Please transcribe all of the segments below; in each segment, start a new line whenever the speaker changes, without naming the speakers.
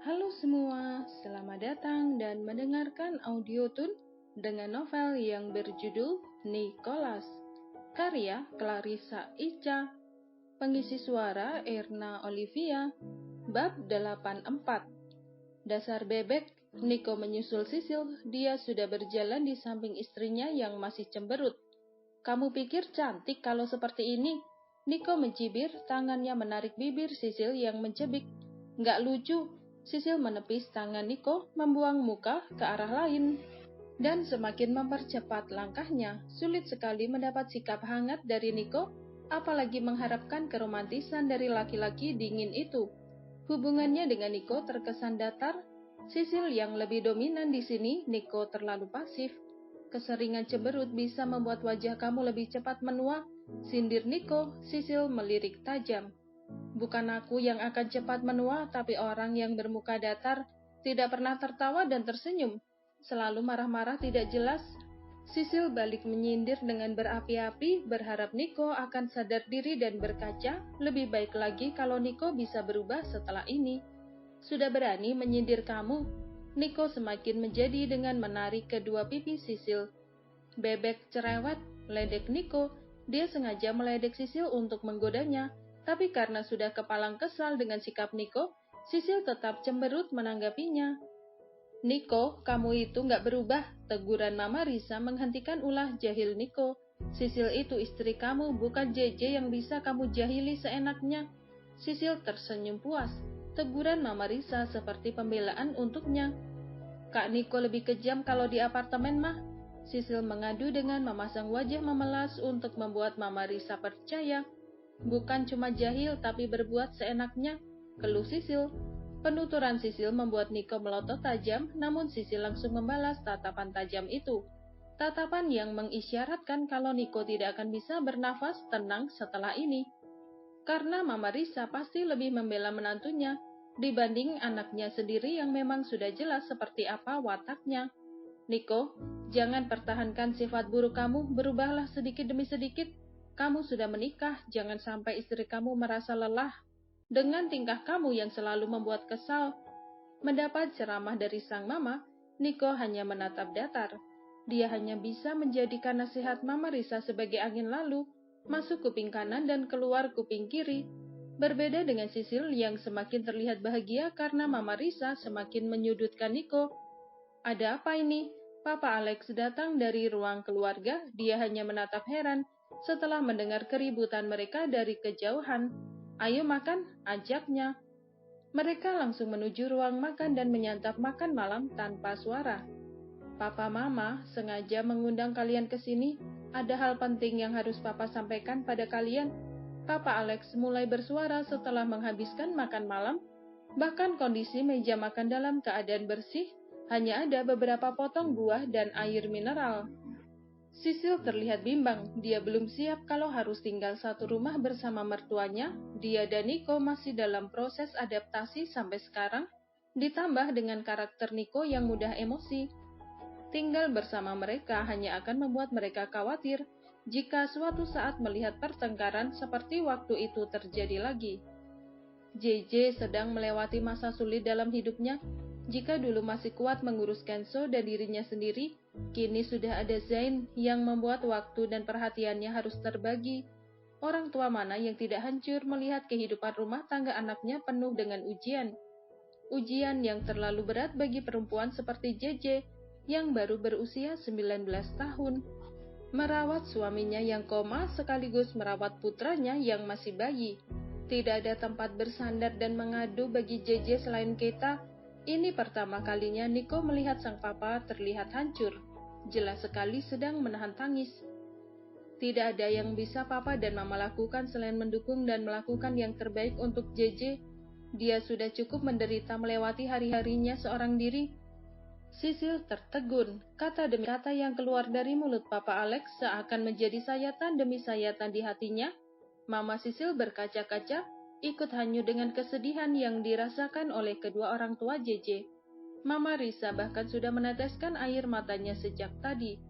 Halo semua, selamat datang dan mendengarkan audio tun dengan novel yang berjudul Nicholas, karya Clarissa Ica, pengisi suara Erna Olivia, bab 84. Dasar bebek, Nico menyusul Sisil, dia sudah berjalan di samping istrinya yang masih cemberut. Kamu pikir cantik kalau seperti ini? Nico mencibir, tangannya menarik bibir Sisil yang mencebik. Nggak lucu. Sisil menepis tangan Nico, membuang muka ke arah lain, dan semakin mempercepat langkahnya. Sulit sekali mendapat sikap hangat dari Nico, apalagi mengharapkan keromantisan dari laki-laki dingin itu. Hubungannya dengan Nico terkesan datar. Sisil yang lebih dominan di sini, Nico terlalu pasif. Keseringan cemberut bisa membuat wajah kamu lebih cepat menua, sindir Nico. Sisil melirik tajam. Bukan aku yang akan cepat menua, tapi orang yang bermuka datar, tidak pernah tertawa dan tersenyum, selalu marah-marah tidak jelas. Sisil balik menyindir dengan berapi-api, berharap Nico akan sadar diri dan berkaca. Lebih baik lagi kalau Nico bisa berubah setelah ini. Sudah berani menyindir kamu? Nico semakin menjadi dengan menarik kedua pipi Sisil. Bebek cerewet, ledek Nico. Dia sengaja meledek Sisil untuk menggodanya. Tapi karena sudah kepalang kesal dengan sikap Nico, Sisil tetap cemberut menanggapinya. Nico, kamu itu nggak berubah, teguran Mama Risa menghentikan ulah jahil Nico. Sisil itu istri kamu, bukan JJ yang bisa kamu jahili seenaknya. Sisil tersenyum puas. Teguran Mama Risa seperti pembelaan untuknya. Kak Nico lebih kejam kalau di apartemen mah. Sisil mengadu dengan memasang wajah memelas untuk membuat Mama Risa percaya. Bukan cuma jahil tapi berbuat seenaknya, keluh Sisil. Penuturan Sisil membuat Nico melotot tajam, namun Sisil langsung membalas tatapan tajam itu. Tatapan yang mengisyaratkan kalau Nico tidak akan bisa bernafas tenang setelah ini. Karena Mama Risa pasti lebih membela menantunya dibanding anaknya sendiri yang memang sudah jelas seperti apa wataknya. Nico, jangan pertahankan sifat buruk kamu, berubahlah sedikit demi sedikit. Kamu sudah menikah, jangan sampai istri kamu merasa lelah dengan tingkah kamu yang selalu membuat kesal. Mendapat ceramah dari sang mama, Nico hanya menatap datar. Dia hanya bisa menjadikan nasihat Mama Risa sebagai angin lalu, masuk kuping kanan dan keluar kuping kiri. Berbeda dengan Sisil yang semakin terlihat bahagia karena Mama Risa semakin menyudutkan Nico. Ada apa ini? Papa Alex datang dari ruang keluarga, dia hanya menatap heran setelah mendengar keributan mereka dari kejauhan. Ayo makan, ajaknya. Mereka langsung menuju ruang makan dan menyantap makan malam tanpa suara. Papa Mama sengaja mengundang kalian ke sini. Ada hal penting yang harus Papa sampaikan pada kalian. Papa Alex mulai bersuara setelah menghabiskan makan malam. Bahkan kondisi meja makan dalam keadaan bersih, hanya ada beberapa potong buah dan air mineral. Sisil terlihat bimbang, dia belum siap kalau harus tinggal satu rumah bersama mertuanya. Dia dan Nico masih dalam proses adaptasi sampai sekarang, ditambah dengan karakter Nico yang mudah emosi. Tinggal bersama mereka hanya akan membuat mereka khawatir jika suatu saat melihat pertengkaran seperti waktu itu terjadi lagi. JJ sedang melewati masa sulit dalam hidupnya. Jika dulu masih kuat mengurus Kenzo dan dirinya sendiri, kini sudah ada Zain yang membuat waktu dan perhatiannya harus terbagi. Orang tua mana yang tidak hancur melihat kehidupan rumah tangga anaknya penuh dengan ujian. Ujian yang terlalu berat bagi perempuan seperti JJ yang baru berusia 19 tahun. Merawat suaminya yang koma sekaligus merawat putranya yang masih bayi. Tidak ada tempat bersandar dan mengadu bagi JJ selain kita. Ini pertama kalinya Nico melihat sang papa terlihat hancur. Jelas sekali sedang menahan tangis. Tidak ada yang bisa papa dan mama lakukan selain mendukung dan melakukan yang terbaik untuk JJ. Dia sudah cukup menderita melewati hari-harinya seorang diri. Sisil tertegun. Kata demi kata yang keluar dari mulut Papa Alex seakan menjadi sayatan demi sayatan di hatinya. Mama Sisil berkaca-kaca, ikut hanyut dengan kesedihan yang dirasakan oleh kedua orang tua JJ. Mama Risa bahkan sudah meneteskan air matanya sejak tadi.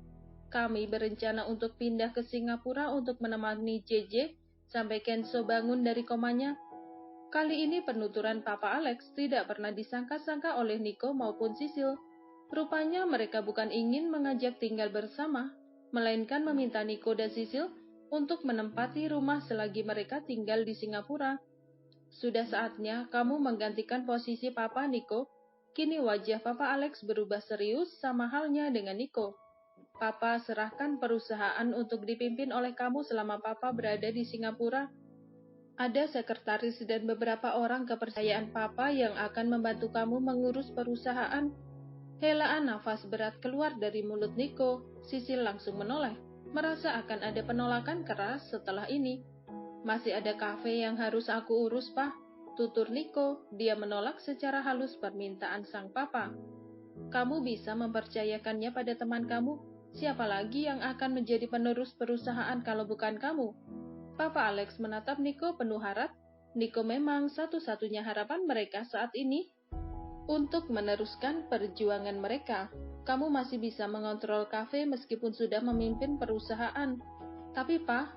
Kami berencana untuk pindah ke Singapura untuk menemani JJ sampai Kenzo bangun dari komanya. Kali ini penuturan Papa Alex tidak pernah disangka-sangka oleh Nico maupun Sisil. Rupanya mereka bukan ingin mengajak tinggal bersama, melainkan meminta Nico dan Sisil untuk menempati rumah selagi mereka tinggal di Singapura. Sudah saatnya kamu menggantikan posisi Papa, Nico. Kini wajah Papa Alex berubah serius sama halnya dengan Nico. Papa serahkan perusahaan untuk dipimpin oleh kamu selama Papa berada di Singapura. Ada sekretaris dan beberapa orang kepercayaan Papa yang akan membantu kamu mengurus perusahaan. Helaan nafas berat keluar dari mulut Nico. Sisil langsung menoleh, merasa akan ada penolakan keras setelah ini. Masih ada kafe yang harus aku urus, Pak, tutur Nico. Dia menolak secara halus permintaan sang papa. Kamu bisa mempercayakannya pada teman kamu. Siapa lagi yang akan menjadi penerus perusahaan kalau bukan kamu? Papa Alex menatap Nico penuh harap. Nico memang satu-satunya harapan mereka saat ini untuk meneruskan perjuangan mereka. Kamu masih bisa mengontrol kafe meskipun sudah memimpin perusahaan. Tapi, Pak,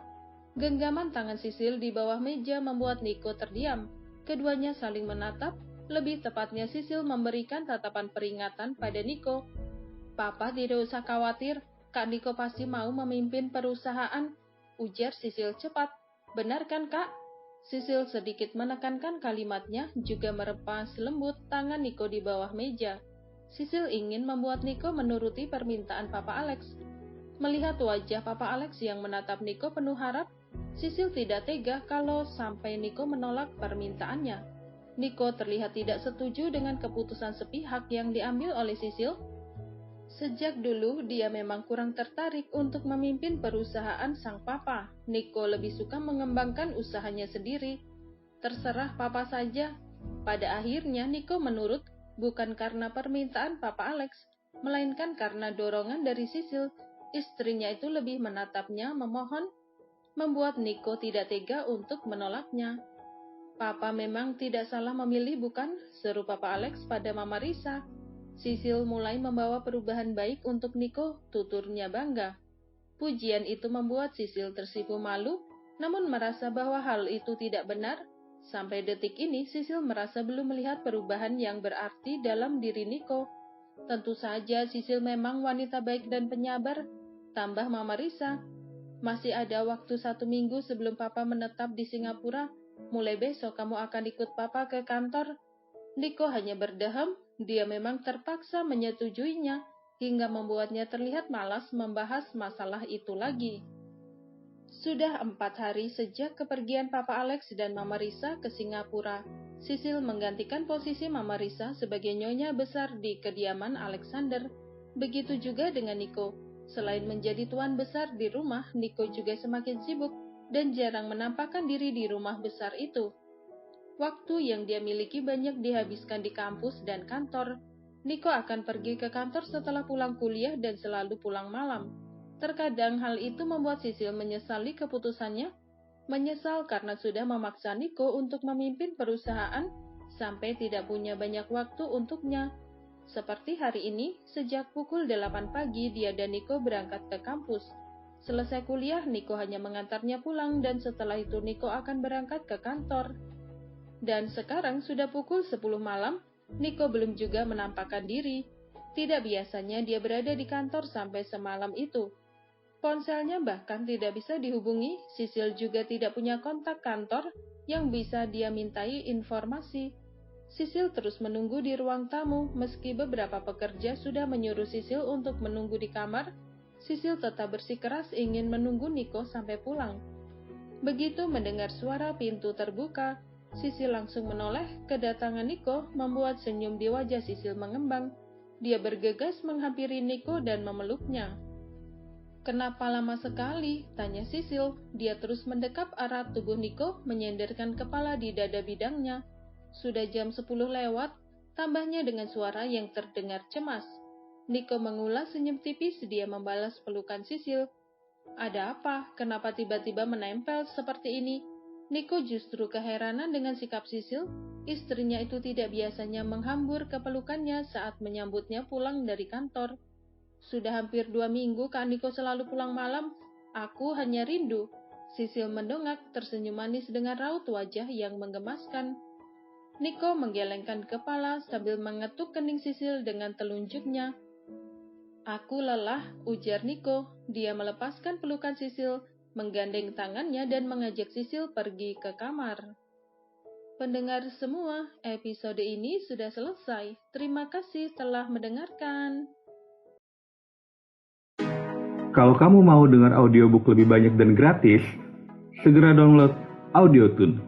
genggaman tangan Sisil di bawah meja membuat Nico terdiam. Keduanya saling menatap, lebih tepatnya Sisil memberikan tatapan peringatan pada Nico. Papa tidak usah khawatir, Kak Nico pasti mau memimpin perusahaan, ujar Sisil cepat. Benar kan, Kak? Sisil sedikit menekankan kalimatnya, juga merepas lembut tangan Nico di bawah meja. Sisil ingin membuat Nico menuruti permintaan Papa Alex. Melihat wajah Papa Alex yang menatap Nico penuh harap, Sisil tidak tega kalau sampai Nico menolak permintaannya. Nico terlihat tidak setuju dengan keputusan sepihak yang diambil oleh Sisil. Sejak dulu, dia memang kurang tertarik untuk memimpin perusahaan sang papa. Nico lebih suka mengembangkan usahanya sendiri. Terserah papa saja. Pada akhirnya, Nico menurut, bukan karena permintaan Papa Alex, melainkan karena dorongan dari Sisil. Istrinya itu lebih menatapnya memohon, membuat Nico tidak tega untuk menolaknya. Papa memang tidak salah memilih, bukan? Seru Papa Alex pada Mama Risa. Sisil mulai membawa perubahan baik untuk Nico, tuturnya bangga. Pujian itu membuat Sisil tersipu malu, namun merasa bahwa hal itu tidak benar. Sampai detik ini, Sisil merasa belum melihat perubahan yang berarti dalam diri Nico. Tentu saja Sisil memang wanita baik dan penyabar, tambah Mama Risa. Masih ada waktu 1 minggu sebelum Papa menetap di Singapura. Mulai besok kamu akan ikut Papa ke kantor. Nico hanya berdeham, dia memang terpaksa menyetujuinya, hingga membuatnya terlihat malas membahas masalah itu lagi. Sudah 4 hari sejak kepergian Papa Alex dan Mama Risa ke Singapura. Sisil menggantikan posisi Mama Risa sebagai nyonya besar di kediaman Alexander. Begitu juga dengan Nico. Selain menjadi tuan besar di rumah, Nico juga semakin sibuk dan jarang menampakkan diri di rumah besar itu. Waktu yang dia miliki banyak dihabiskan di kampus dan kantor. Nico akan pergi ke kantor setelah pulang kuliah dan selalu pulang malam. Terkadang hal itu membuat Sisil menyesali keputusannya, menyesal karena sudah memaksa Nico untuk memimpin perusahaan sampai tidak punya banyak waktu untuknya. Seperti hari ini, sejak pukul 8 pagi dia dan Nico berangkat ke kampus. Selesai kuliah, Nico hanya mengantarnya pulang dan setelah itu Nico akan berangkat ke kantor. Dan sekarang sudah pukul 10 malam, Nico belum juga menampakkan diri. Tidak biasanya dia berada di kantor sampai semalam itu. Ponselnya bahkan tidak bisa dihubungi, Sisil juga tidak punya kontak kantor yang bisa dia mintai informasi. Sisil terus menunggu di ruang tamu, meski beberapa pekerja sudah menyuruh Sisil untuk menunggu di kamar. Sisil tetap bersikeras ingin menunggu Nico sampai pulang. Begitu mendengar suara pintu terbuka, Sisil langsung menoleh. Kedatangan Nico membuat senyum di wajah Sisil mengembang. Dia bergegas menghampiri Nico dan memeluknya. "Kenapa lama sekali?" tanya Sisil. Dia terus mendekap erat tubuh Nico, menyenderkan kepala di dada bidangnya. "Sudah jam 10 lewat," tambahnya dengan suara yang terdengar cemas. Nico mengulas senyum tipis, dia membalas pelukan Sisil. "Ada apa? Kenapa tiba-tiba menempel seperti ini?" Nico justru keheranan dengan sikap Sisil. Istrinya itu tidak biasanya menghambur ke pelukannya saat menyambutnya pulang dari kantor. "Sudah hampir 2 minggu Kak Nico selalu pulang malam. Aku hanya rindu." Sisil mendongak, tersenyum manis dengan raut wajah yang menggemaskan. Niko menggelengkan kepala sambil mengetuk kening Sisil dengan telunjuknya. Aku lelah, ujar Niko. Dia melepaskan pelukan Sisil, menggandeng tangannya dan mengajak Sisil pergi ke kamar. Pendengar semua, episode ini sudah selesai. Terima kasih telah mendengarkan.
Kalau kamu mau dengar audiobook lebih banyak dan gratis, segera download Audiotune.